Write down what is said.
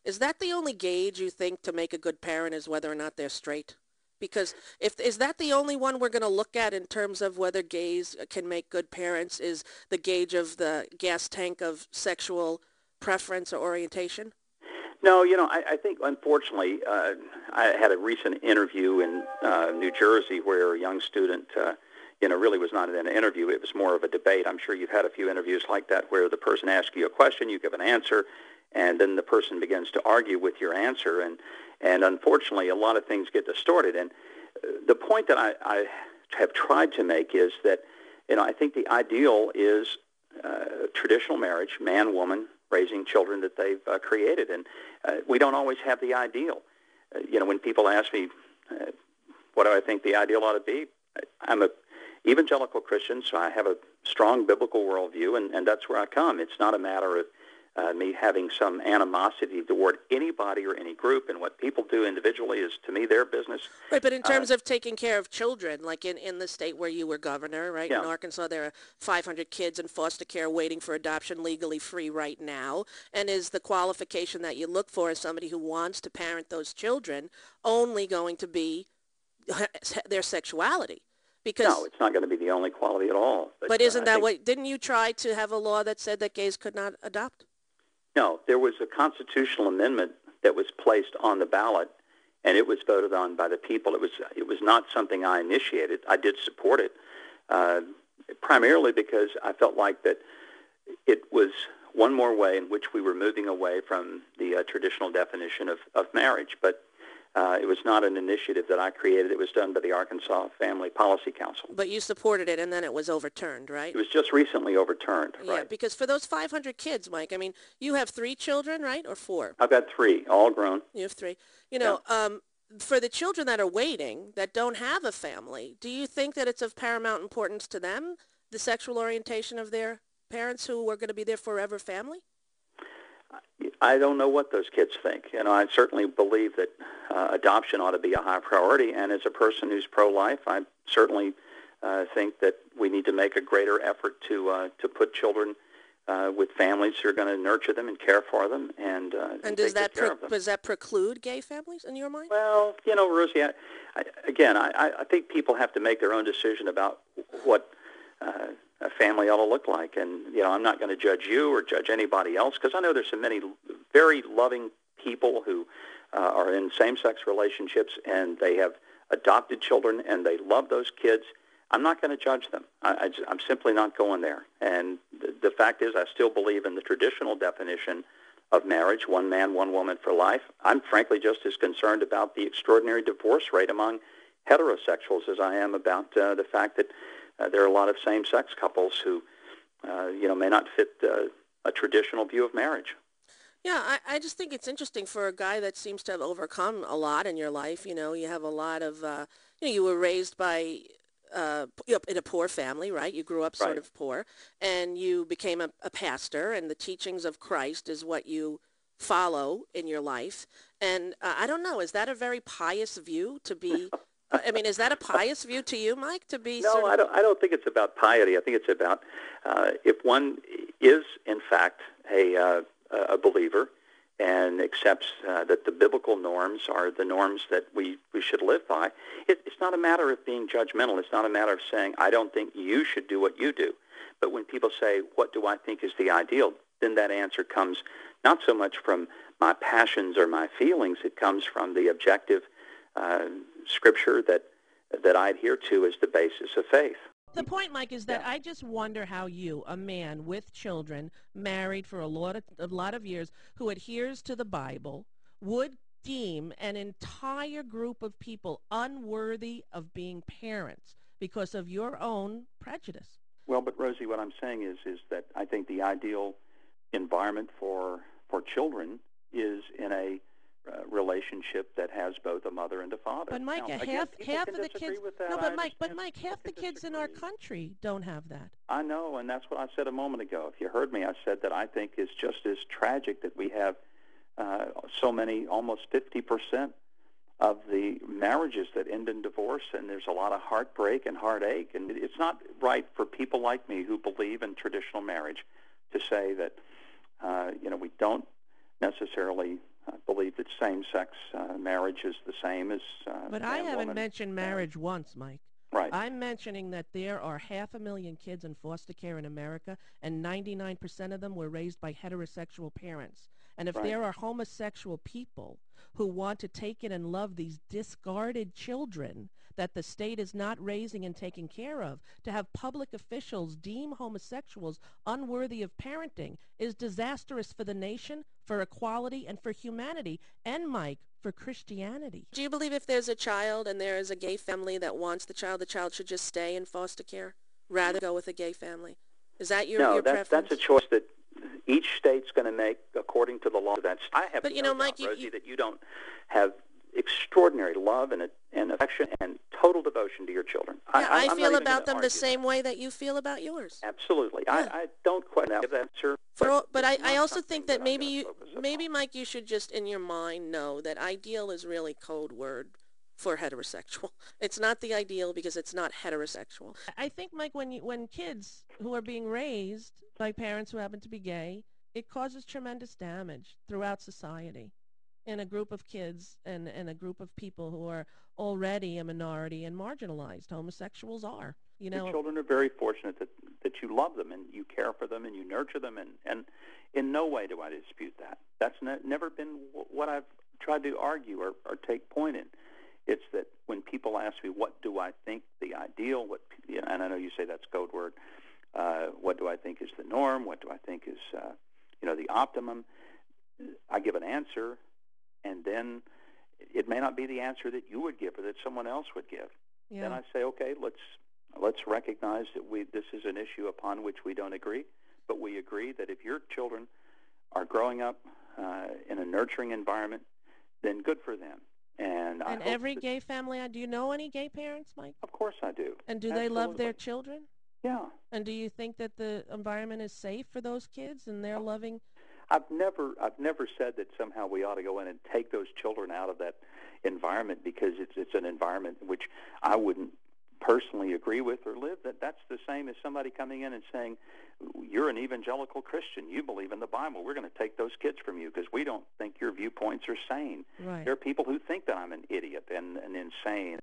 is that the only gauge you think to make a good parent is whether or not they're straight? Because if is that the only one we're going to look at in terms of whether gays can make good parents is the gauge of the gas tank of sexual preference or orientation? No, I think, unfortunately, I had a recent interview in New Jersey where a young student, really was not an interview. It was more of a debate. I'm sure you've had a few interviews like that where the person asks you a question, you give an answer, and then the person begins to argue with your answer. And unfortunately, a lot of things get distorted. And the point that I have tried to make is that, I think the ideal is traditional marriage, man, woman, raising children that they've created. And we don't always have the ideal. When people ask me, what do I think the ideal ought to be? I'm a evangelical Christian, so I have a strong biblical worldview, and that's where I come. It's not a matter of me having some animosity toward anybody or any group, and what people do individually is, to me, their business. Right, but in terms of taking care of children, like in the state where you were governor, right, Yeah. in Arkansas, there are 500 kids in foster care waiting for adoption legally free right now, and is the qualification that you look for as somebody who wants to parent those children only going to be their sexuality? Because, No, it's not going to be the only quality at all. but isn't that what, didn't you try to have a law that said that gays could not adopt? No, there was a constitutional amendment that was placed on the ballot, and it was voted on by the people. It was not something I initiated. I did support it, primarily because I felt like that it was one more way in which we were moving away from the traditional definition of marriage. But it was not an initiative that I created. It was done by the Arkansas Family Policy Council. But you supported it, and then it was overturned, right? It was just recently overturned, Yeah, right? because for those 500 kids, Mike, I mean, you have 3 children, right, or 4? I've got 3, all grown. You have 3. Yeah. For the children that are waiting, that don't have a family, do you think that it's of paramount importance to them, the sexual orientation of their parents who are going to be their forever family? I don't know what those kids think. I certainly believe that adoption ought to be a high priority, and as a person who's pro-life, I certainly think that we need to make a greater effort to put children with families who are going to nurture them and care for them and does take good care of them. does that preclude gay families in your mind? Well, Rosie, I think people have to make their own decision about what a family ought to look like. And, I'm not going to judge you or judge anybody else because I know there's so many very loving people who are in same-sex relationships and they have adopted children and they love those kids. I'm not going to judge them. I'm simply not going there. And the fact is I still believe in the traditional definition of marriage, one man, one woman for life. I'm frankly just as concerned about the extraordinary divorce rate among heterosexuals as I am about the fact that there are a lot of same-sex couples who, may not fit a traditional view of marriage. Yeah, I just think it's interesting for a guy that seems to have overcome a lot in your life. You have a lot of, you were raised by, in a poor family, right? You grew up sort Right. of poor, and you became a pastor, and the teachings of Christ is what you follow in your life. And I don't know, is that a very pious view to be? I mean, is that a pious view to you, Mike, to be No, sort of... I don't think it's about piety. I think it's about if one is, in fact, a believer and accepts that the biblical norms are the norms that we should live by. It's not a matter of being judgmental. It's not a matter of saying, I don't think you should do what you do. But when people say, what do I think is the ideal, then that answer comes not so much from my passions or my feelings. It comes from the objective Scripture that I adhere to as the basis of faith. The point, Mike, is that I just wonder how you, a man with children, married for a lot of years, who adheres to the Bible, would deem an entire group of people unworthy of being parents because of your own prejudice. Well, but Rosie, what I'm saying is that I think the ideal environment for children is in a relationship that has both a mother and a father. But Mike, now, half again, of the kids. No, but Mike, half the kids in our country don't have that. I know, and that's what I said a moment ago. If you heard me, I said that I think it's just as tragic that we have so many, almost 50% of the marriages that end in divorce, and there's a lot of heartbreak and heartache. And it's not right for people like me who believe in traditional marriage to say that we don't necessarily believe that same-sex marriage is the same as But I man, haven't woman mentioned marriage. marriage once, Mike. Right, I'm mentioning that there are 500,000 kids in foster care in America, and 99% of them were raised by heterosexual parents. And if right. there are homosexual people who want to take in and love these discarded children that the state is not raising and taking care of, to have public officials deem homosexuals unworthy of parenting is disastrous for the nation, for equality, and for humanity, and, Mike, for Christianity. Do you believe if there's a child and there is a gay family that wants the child should just stay in foster care rather than go with a gay family? Is that your No, preference? that's a choice that each state's going to make according to the law. I have But, no Mike, doubt, Rosie, that you don't have extraordinary love and affection and total devotion to your children. Yeah, I I'm feel not even about gonna them the argue same that. way that you feel about yours. Absolutely. Yeah. I don't quite give that answer. But it's I not also something think that I'm maybe gonna focus upon. maybe, Mike, you should just in your mind know that ideal is really code word for heterosexual. It's not the ideal because it's not heterosexual. I think, Mike, when kids who are being raised by parents who happen to be gay, it causes tremendous damage throughout society in a group of kids and a group of people who are already a minority and marginalized. Homosexuals are. Your children are very fortunate that you love them and you care for them and you nurture them, and in no way do I dispute that. That's never been what I've tried to argue or take point in. It's that when people ask me, what do I think the ideal, and I know you say that's code word, what do I think is the norm, what do I think is the optimum, I give an answer, and then it may not be the answer that you would give or that someone else would give. Yeah. Then I say, okay, let's recognize that this is an issue upon which we don't agree, but we agree that if your children are growing up in a nurturing environment, then good for them. And every gay family, do you know any gay parents, Mike? Of course I do. And do Absolutely. they love their children? Yeah. And do you think that the environment is safe for those kids and they're loving? I've never said that somehow we ought to go in and take those children out of that environment because it's an environment which I wouldn't personally agree with or live. That's the same as somebody coming in and saying, you're an evangelical Christian, you believe in the Bible, we're going to take those kids from you because we don't think your viewpoints are sane. Right. There are people who think that I'm an idiot and insane